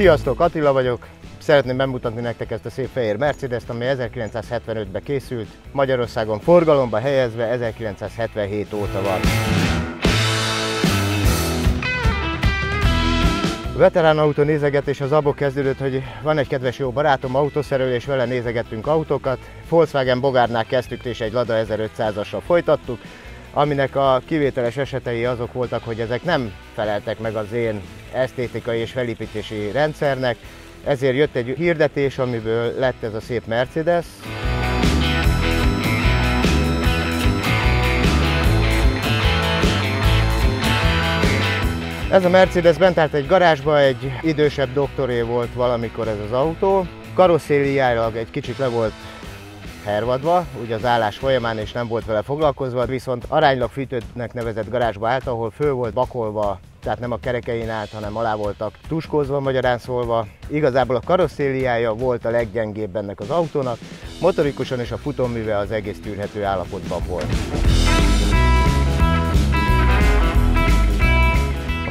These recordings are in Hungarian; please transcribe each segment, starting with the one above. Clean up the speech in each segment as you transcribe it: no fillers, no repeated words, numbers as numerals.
Sziasztok, Attila vagyok. Szeretném bemutatni nektek ezt a szép fehér Mercedest, ami 1975-ben készült, Magyarországon forgalomba helyezve 1977 óta van. A veterán autó nézegetés az abból kezdődött, hogy van egy kedves jó barátom, autószerelő, és vele nézegettünk autókat. Volkswagen Bogárnál kezdtük, és egy Lada 1500-assal folytattuk, aminek a kivételes esetei azok voltak, hogy ezek nem feleltek meg az én esztétikai és felépítési rendszernek, ezért jött egy hirdetés, amiből lett ez a szép Mercedes. Ez a Mercedes bent állt egy garázsba, egy idősebb doktoré volt valamikor ez az autó. Karosszériáilag egy kicsit le volt hervadva, ugye az állás folyamán, és nem volt vele foglalkozva, viszont aránylag fűtőnek nevezett garázsba állt, ahol föl volt bakolva, tehát nem a kerekein állt, hanem alá voltak tuskózva, magyarán szólva. Igazából a karosszériája volt a leggyengébb ennek az autónak, motorikusan és a futóműve az egész tűrhető állapotban volt.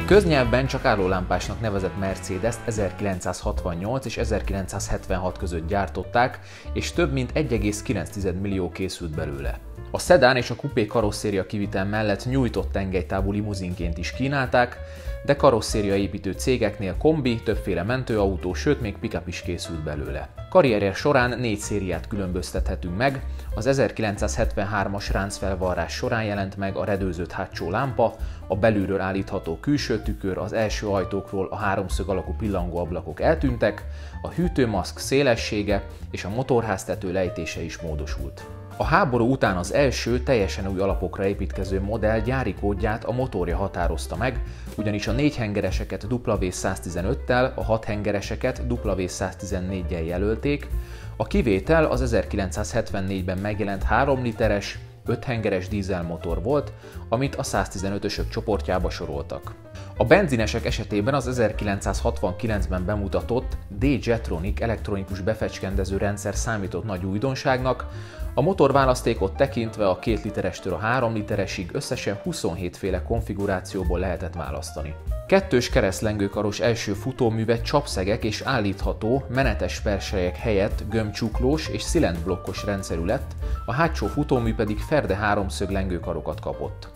Köznyelvben csak állólámpásnak nevezett Mercedes-t 1968 és 1976 között gyártották, és több mint 1,9 millió készült belőle. A szedán és a kupé karosszéria kivitel mellett nyújtott tengelytávú limuzinként is kínálták, de karosszériaépítő cégeknél kombi, többféle mentőautó, sőt még pick-up is készült belőle. Karrierje során 4 szériát különböztethetünk meg, az 1973-as ráncfelvarrás során jelent meg a redőzött hátsó lámpa, a belülről állítható külső tükör, az első ajtókról a háromszög alakú pillangóablakok eltűntek, a hűtőmaszk szélessége és a motorháztető lejtése is módosult. A háború után az első teljesen új alapokra építkező modell gyári kódját a motorja határozta meg, ugyanis a 4 hengereseket W115-tel, a 6 hengereseket W114-jel jelölték, a kivétel az 1974-ben megjelent 3 literes, 5 hengeres dízelmotor volt, amit a 115-ösök csoportjába soroltak. A benzinesek esetében az 1969-ben bemutatott D-Jetronic elektronikus befecskendező rendszer számított nagy újdonságnak, a motorválasztékot tekintve a 2 literestől a 3 literesig összesen 27 féle konfigurációból lehetett választani. Kettős keresztlengőkaros első futóműve csapszegek és állítható menetes perselyek helyett gömbcsuklós és szilendblokkos rendszerű lett, a hátsó futómű pedig ferde háromszög lengőkarokat kapott.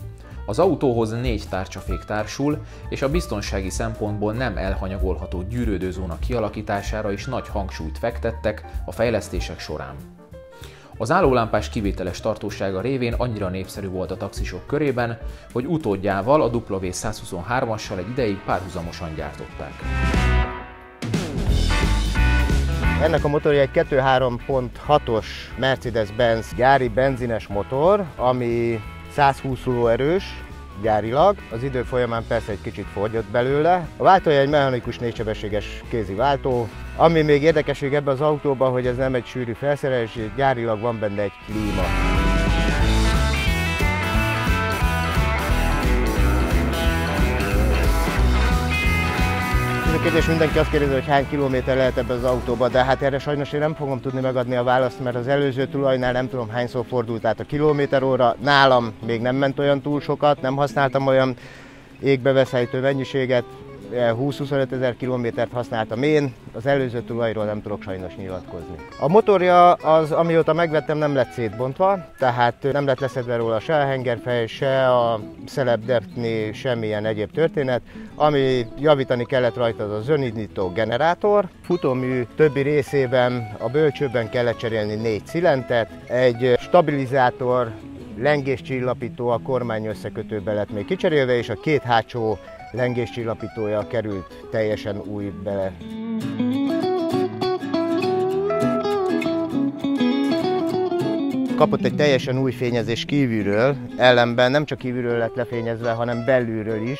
Az autóhoz 4 tárcsafék társul, és a biztonsági szempontból nem elhanyagolható gyűrődőzóna kialakítására is nagy hangsúlyt fektettek a fejlesztések során. Az állólámpás kivételes tartósága révén annyira népszerű volt a taxisok körében, hogy utódjával, a W123-assal egy ideig párhuzamosan gyártották. Ennek a motorja egy 2.3.6-os Mercedes-Benz gyári benzines motor, ami 120 lóerős gyárilag, az idő folyamán persze egy kicsit fogyott belőle. A váltója egy mechanikus 4-sebességes kézi váltó, ami még érdekesség ebben az autóban, hogy ez nem egy sűrű felszerelés, gyárilag van benne egy klíma. Ez a kérdés, mindenki azt kérdezi, hogy hány kilométer lehet ebben az autóban, de hát erre sajnos én nem fogom tudni megadni a választ, mert az előző tulajnál nem tudom hányszor fordult át a kilométeróra, nálam még nem ment olyan túl sokat, nem használtam olyan égbeveszállító mennyiséget, 20-25 ezer kilométert használtam én, az előző tulajról nem tudok sajnos nyilatkozni. A motorja az, amióta megvettem, nem lett szétbontva, tehát nem lett leszedve róla se a hengerfej, se a szelepdepni, semmilyen egyéb történet. Ami javítani kellett rajta, az az önindító generátor. Futómű többi részében, a bölcsőben kellett cserélni 4 cilindet, egy stabilizátor, lengéscsillapító a kormány összekötőbe lett még kicserélve, és a 2 hátsó lengéscsillapítója került teljesen új bele. Kapott egy teljesen új fényezés kívülről, ellenben nem csak kívülről lett lefényezve, hanem belülről is.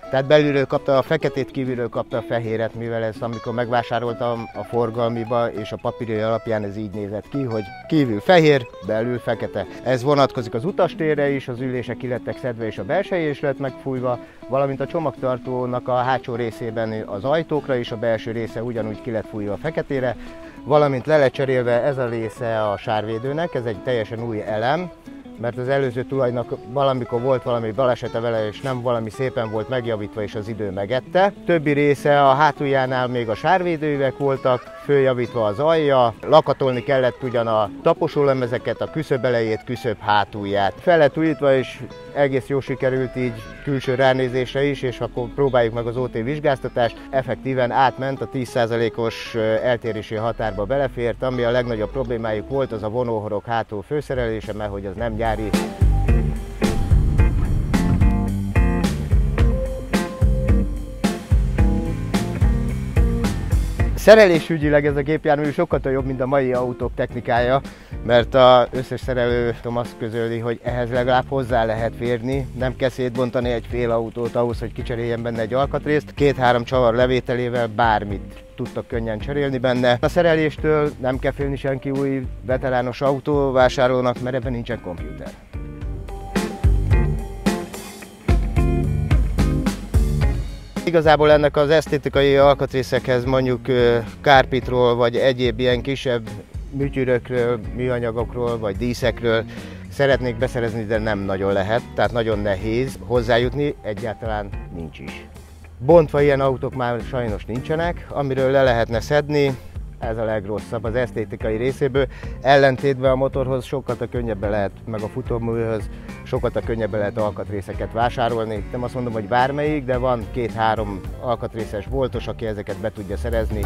Tehát belülről kapta a feketét, kívülről kapta a fehéret, mivel ezt amikor megvásároltam a forgalmiba, és a papírja alapján ez így nézett ki, hogy kívül fehér, belül fekete. Ez vonatkozik az utastérre is, az ülések ki lettek szedve és a belseje is lett megfújva, valamint a csomagtartónak a hátsó részében az ajtókra is, a belső része ugyanúgy ki lett fújva feketére, valamint le lett cserélve ez a része a sárvédőnek, ez egy teljesen új elem, mert az előző tulajnak valamikor volt valami balesete vele, és nem valami szépen volt megjavítva, és az idő megette. Többi része a hátuljánál még a sárvédőüvek voltak, följavítva az alja, lakatolni kellett ugyan a taposólemezeket, a küszöb elejét, küszöb hátulját. Fel lett újítva, és egész jó sikerült így külső ránézésre is, és akkor próbáljuk meg az OT vizsgáztatást. Effektíven átment, a 10%-os eltérési határba belefért, ami a legnagyobb problémájuk volt, az a vonóhorog hátul főszerelése, mert hogy az nem gyári. Szerelésügyileg ez a gépjármű sokkal jobb, mint a mai autók technikája, mert az összes szerelő azt közöli, hogy ehhez legalább hozzá lehet férni, nem kell szétbontani egy fél autót ahhoz, hogy kicseréljen benne egy alkatrészt. 2-3 csavar levételével bármit tudtak könnyen cserélni benne. A szereléstől nem kell félni senki új veterános autóvásárlónak, mert ebben nincsen komputer. Igazából ennek az esztétikai alkatrészekhez mondjuk kárpitról vagy egyéb ilyen kisebb műtyürökről, műanyagokról vagy díszekről szeretnék beszerezni, de nem nagyon lehet, tehát nagyon nehéz hozzájutni, egyáltalán nincs is. Bontva ilyen autók már sajnos nincsenek, amiről le lehetne szedni, ez a legrosszabb az esztétikai részéből, ellentétben a motorhoz sokkal könnyebben lehet, meg a futóműhöz sokkal könnyebben lehet alkatrészeket vásárolni. Nem azt mondom, hogy bármelyik, de van 2-3 alkatrészes boltos, aki ezeket be tudja szerezni.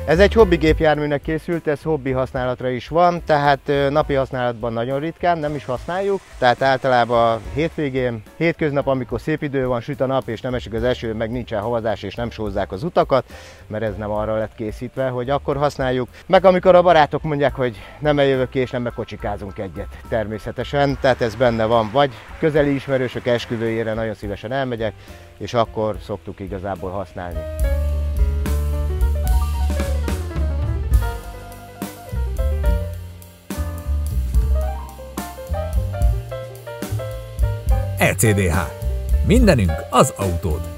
Ez egy hobbi gépjárműnek készült, ez hobbi használatra is van, tehát napi használatban nagyon ritkán, nem is használjuk, tehát általában hétvégén, hétköznap, amikor szép idő van, süt a nap és nem esik az eső, meg nincsen havazás és nem sózzák az utakat, mert ez nem arra lett készítve, hogy akkor használjuk. Meg amikor a barátok mondják, hogy nem eljövök ki és nem megkocsikázunk egyet, természetesen, tehát ez benne van, vagy közeli ismerősök esküvőjére nagyon szívesen elmegyek, és akkor szoktuk igazából használni. ECDH. Mindenünk az autód.